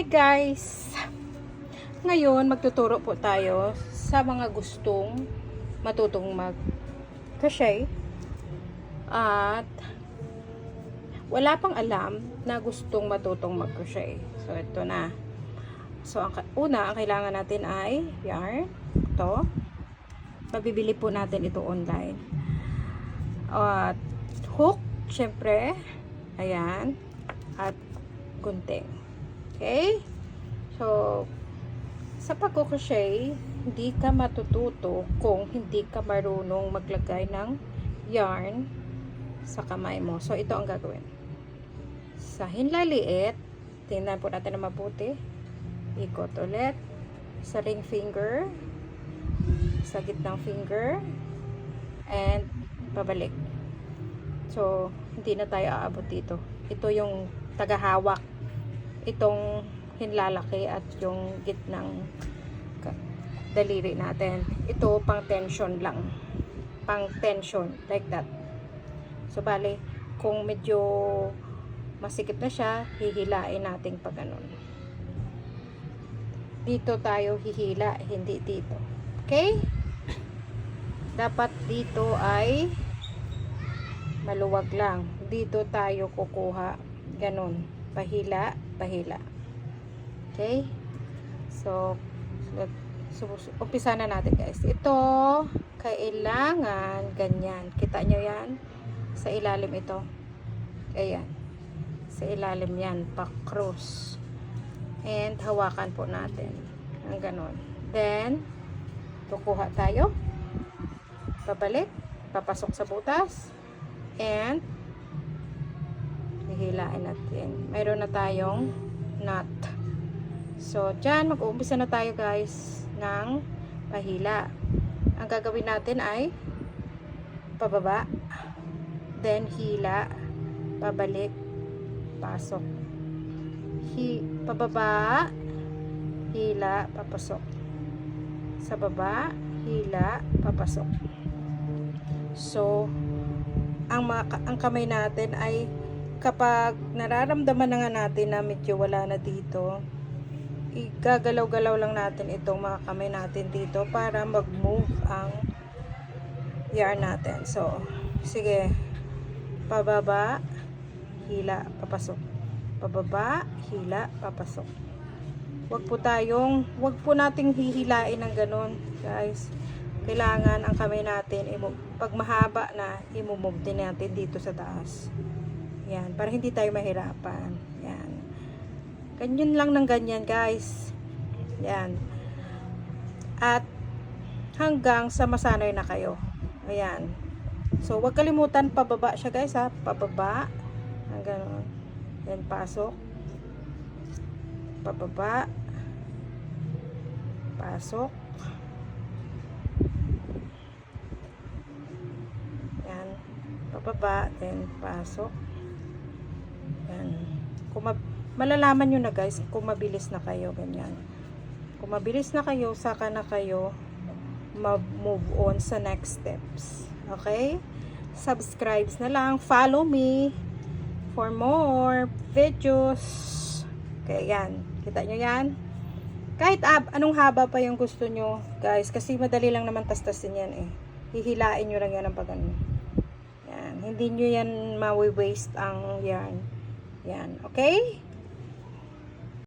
Hi guys! Ngayon magtuturo po tayo sa mga gustong matutong mag-crochet at wala pang alam na gustong matutong mag-crochet. So ito na. So ang kailangan natin ay yarn. Ito. Mabibili po natin ito online. At hook, syempre. Ayan. At gunting. Okay? So, sa pag-crochet, hindi ka matututo kung hindi ka marunong maglagay ng yarn sa kamay mo. So, ito ang gagawin. Sa hinlaliit, tingnan po natin na mabuti. Ikot ulit. Sa ring finger. Sa gitnang finger. And, pabalik. So, hindi na tayo aabot dito. Ito yung tagahawak. Itong hinlalaki at yung gitnang daliri natin. Ito pang tension lang. Pang tension. Like that. So, bale, kung medyo masikip na siya, hihilain natin pag ganun. Dito tayo hihila, hindi dito. Okay? Dapat dito ay maluwag lang. Dito tayo kukuha. Ganun. Pahila, pahila. Okay? So, umpisa na natin guys. Ito, kailangan ganyan. Kita nyo yan? Sa ilalim ito. Ayan. Sa ilalim yan. Pa-cross. And, hawakan po natin. Ang ganun. Then, kukuha tayo. Pabalik. Papasok sa butas. And, hihilain natin. Mayroon na tayong knot. So, dyan, mag-uumpisa na tayo guys ng pahila. Ang gagawin natin ay pababa, then hila, pabalik, pasok. Pababa, hila, papasok. Sa baba, hila, papasok. So, ang kamay natin ay kapag nararamdaman na nga natin na medyo wala na dito, igagalaw-galaw lang natin itong mga kamay natin dito para mag-move ang yarn natin. So, sige. Pababa, hila, papasok. Pababa, hila, papasok. Wag po nating hihilain ng ganun, guys. Kailangan ang kamay natin, pag mahaba na, i-move din natin dito sa taas. Yan, para hindi tayo mahirapan. Yan. Ganyan lang ng ganyan, guys. Yan. At hanggang sa masanay na kayo. Ayan. So, huwag kalimutan, pababa siya, guys, ha. Pababa. Hanggang, yan, pasok. Pababa. Pasok. Yan. Pababa, then pasok. Yan. Malalaman nyo na guys kung mabilis na kayo, ganyan. Kung mabilis na kayo, saka na kayo mag-move on sa next steps. Okay? Subscribe na lang. Follow me for more videos. Okay, yan. Kita nyo yan? Kahit anong haba pa yung gusto nyo, guys. Kasi madali lang naman tastasin yan eh. Hihilain nyo lang yan ng pagano. Yan. Hindi nyo yan ma-waste ang yarn. Yan. Okay?